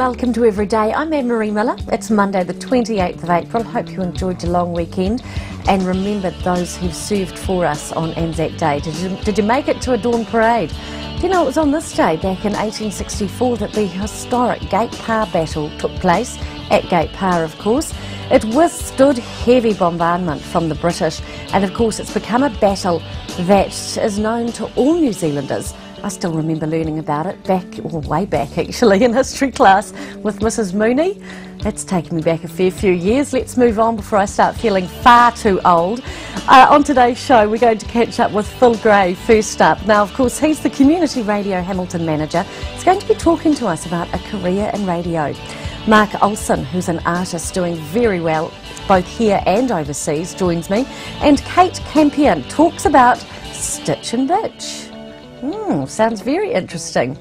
welcome to Everyday. I'm Anne-Marie Miller. It's Monday the 28th of April. Hope you enjoyed your long weekend and remembered those who served for us on Anzac Day. Did you make it to a dawn parade? Do you know it was on this day back in 1864 that the historic Gate Parr battle took place, at Gate Parr of course. It withstood heavy bombardment from the British, and of course it's become a battle that is known to all New Zealanders. I still remember learning about it way back actually, in history class with Mrs. Mooney. That's taken me back a fair few years. Let's move on before I start feeling far too old. On today's show, we're going to catch up with Phil Gray first up. Now, of course, he's the Community Radio Hamilton manager. He's going to be talking to us about a career in radio. Mark Olsen, who's an artist doing very well both here and overseas, joins me. And Kate Campion talks about Stitch and Bitch. Sounds very interesting.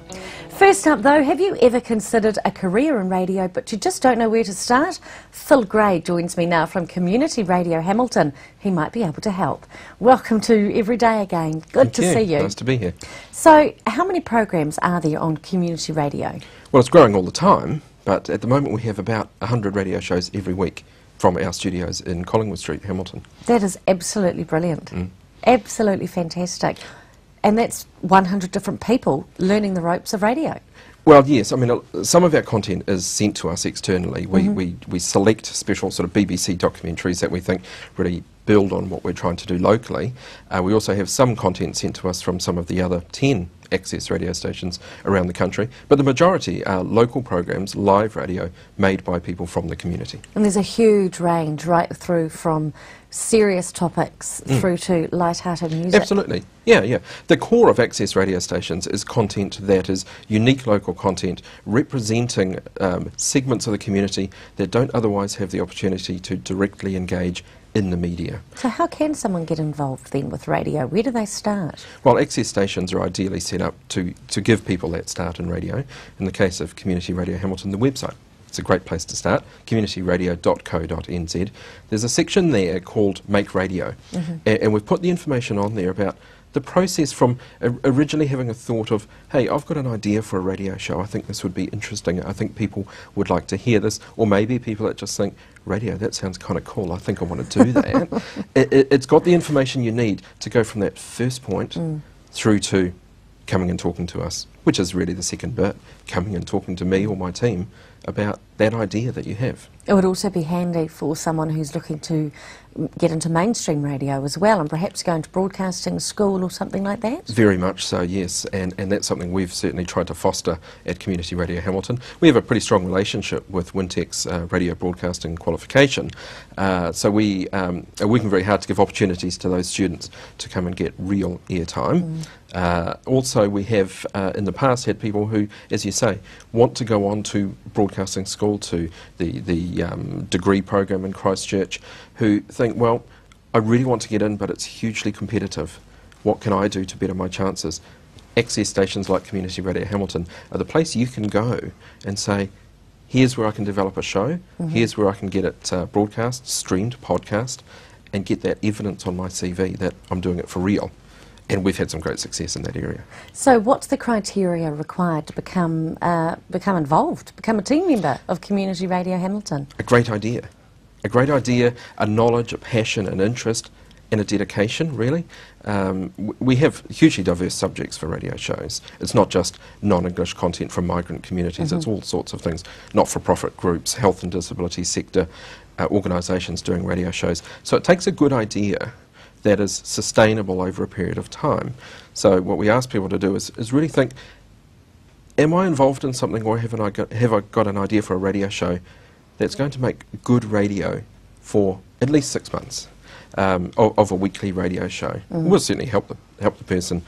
First up though, have you ever considered a career in radio but you just don't know where to start? Phil Gray joins me now from Community Radio Hamilton. He might be able to help. Welcome to Everyday again. Good to see you. Nice to be here. So, how many programs are there on community radio? Well, it's growing all the time, but at the moment we have about 100 radio shows every week from our studios in Collingwood Street, Hamilton. That is absolutely brilliant. Absolutely fantastic. And that's 100 different people learning the ropes of radio. Well, yes. I mean, some of our content is sent to us externally. We select special sort of BBC documentaries that we think really build on what we're trying to do locally. We also have some content sent to us from some of the other 10 access radio stations around the country. But the majority are local programs, live radio, made by people from the community. And there's a huge range right through from serious topics through to light-hearted music. Absolutely. Yeah. The core of access radio stations is content that is unique local content representing segments of the community that don't otherwise have the opportunity to directly engage in the media. So how can someone get involved then with radio? Where do they start? Well, access stations are ideally set up to give people that start in radio. In the case of Community Radio Hamilton, the website. It's a great place to start, communityradio.co.nz. There's a section there called Make Radio, and we've put the information on there about the process from originally having a thought of, hey, I've got an idea for a radio show, I think this would be interesting, I think people would like to hear this, or maybe people that just think, radio, that sounds kind of cool, I think I want to do that. It's got the information you need to go from that first point through to coming and talking to us, which is really the second bit, coming and talking to me or my team about that idea that you have. It would also be handy for someone who's looking to get into mainstream radio as well and perhaps go into broadcasting school or something like that? Very much so, yes, and that's something we've certainly tried to foster at Community Radio Hamilton. We have a pretty strong relationship with Wintec's radio broadcasting qualification, so we are working very hard to give opportunities to those students to come and get real airtime. Also, we have in the past had people who, as you say, want to go on to broadcasting school, to the degree program in Christchurch, who think, well, I really want to get in, but it's hugely competitive. What can I do to better my chances? Access stations like Community Radio Hamilton are the place you can go and say, here's where I can develop a show, here's where I can get it broadcast, streamed, podcast, and get that evidence on my CV that I'm doing it for real. And we've had some great success in that area. So what's the criteria required to become involved, become a team member of Community Radio Hamilton? A great idea. A great idea, a knowledge, a passion, an interest, and a dedication, really. We have hugely diverse subjects for radio shows. It's not just non-English content from migrant communities, it's all sorts of things, not-for-profit groups, health and disability sector, organisations doing radio shows. So it takes a good idea that is sustainable over a period of time. So what we ask people to do is really think, am I involved in something, or have I got an idea for a radio show that's going to make good radio for at least 6 months of a weekly radio show? We'll certainly help the person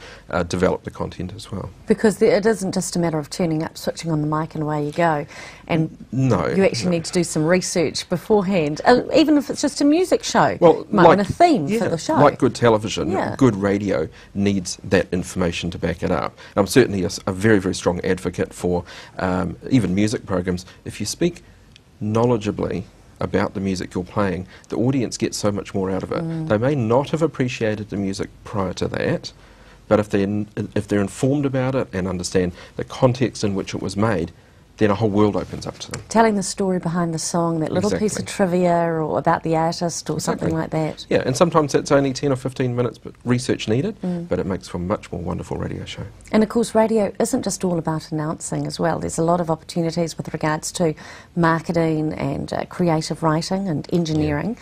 develop the content as well. Because it isn't just a matter of turning up, switching on the mic and away you go. And you actually need to do some research beforehand, even if it's just a music show. Well, might want a theme for the show. Like good television, good radio needs that information to back it up. And I'm certainly a very, very strong advocate for even music programs. If you speak knowledgeably about the music you're playing, the audience gets so much more out of it. They may not have appreciated the music prior to that, but if they're informed about it and understand the context in which it was made, then a whole world opens up to them. Telling the story behind the song, that little piece of trivia or about the artist or something like that. Yeah, and sometimes it's only 10 or 15 minutes but research needed, but it makes for a much more wonderful radio show. And of course radio isn't just all about announcing as well. There's a lot of opportunities with regards to marketing and creative writing and engineering.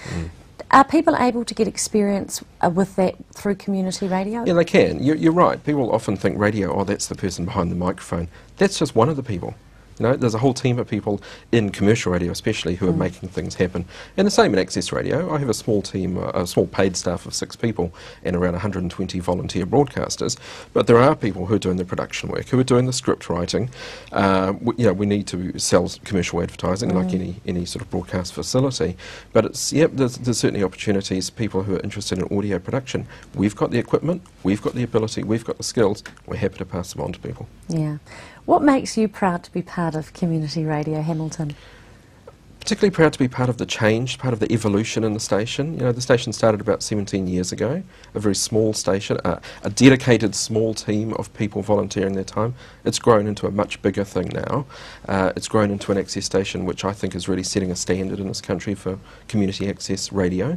Are people able to get experience with that through community radio? Yeah, they can. You're right. People often think radio, oh, that's the person behind the microphone. That's just one of the people. You know, there's a whole team of people in commercial radio especially who are making things happen. And the same in Access Radio. I have a small team, a small paid staff of 6 people and around 120 volunteer broadcasters. But there are people who are doing the production work, who are doing the script writing. We need to sell commercial advertising like any sort of broadcast facility. But it's, there's certainly opportunities, people who are interested in audio production. We've got the equipment, we've got the ability, we've got the skills. We're happy to pass them on to people. Yeah. What makes you proud to be part of Community Radio Hamilton? Particularly proud to be part of the change, part of the evolution in the station. You know, the station started about 17 years ago, a very small station, a dedicated small team of people volunteering their time. It's grown into a much bigger thing now. It's grown into an access station which I think is really setting a standard in this country for community access radio.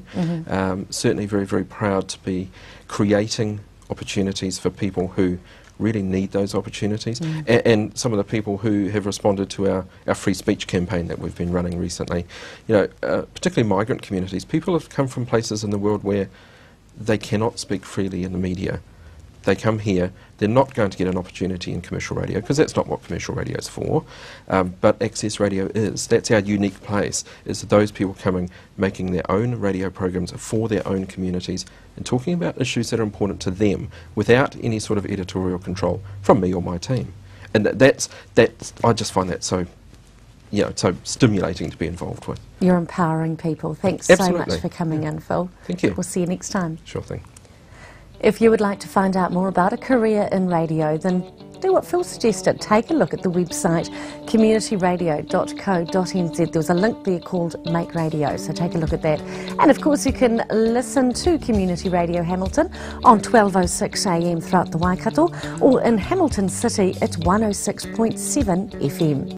Certainly very, very proud to be creating opportunities for people who really need those opportunities, and some of the people who have responded to our free speech campaign that we've been running recently. You know, particularly migrant communities, people have come from places in the world where they cannot speak freely in the media. They come here, they're not going to get an opportunity in commercial radio, because that's not what commercial radio is for, but access radio is. That's our unique place, is those people coming, making their own radio programs for their own communities and talking about issues that are important to them without any sort of editorial control from me or my team. And that's I just find that so, you know, so stimulating to be involved with. You're empowering people. Thanks Absolutely. so much for coming in, Phil. Thank you. We'll see you next time. Sure thing. If you would like to find out more about a career in radio, then do what Phil suggested. Take a look at the website communityradio.co.nz. There was a link there called Make Radio, so take a look at that. And of course you can listen to Community Radio Hamilton on 1206 AM throughout the Waikato, or in Hamilton City at 106.7 FM.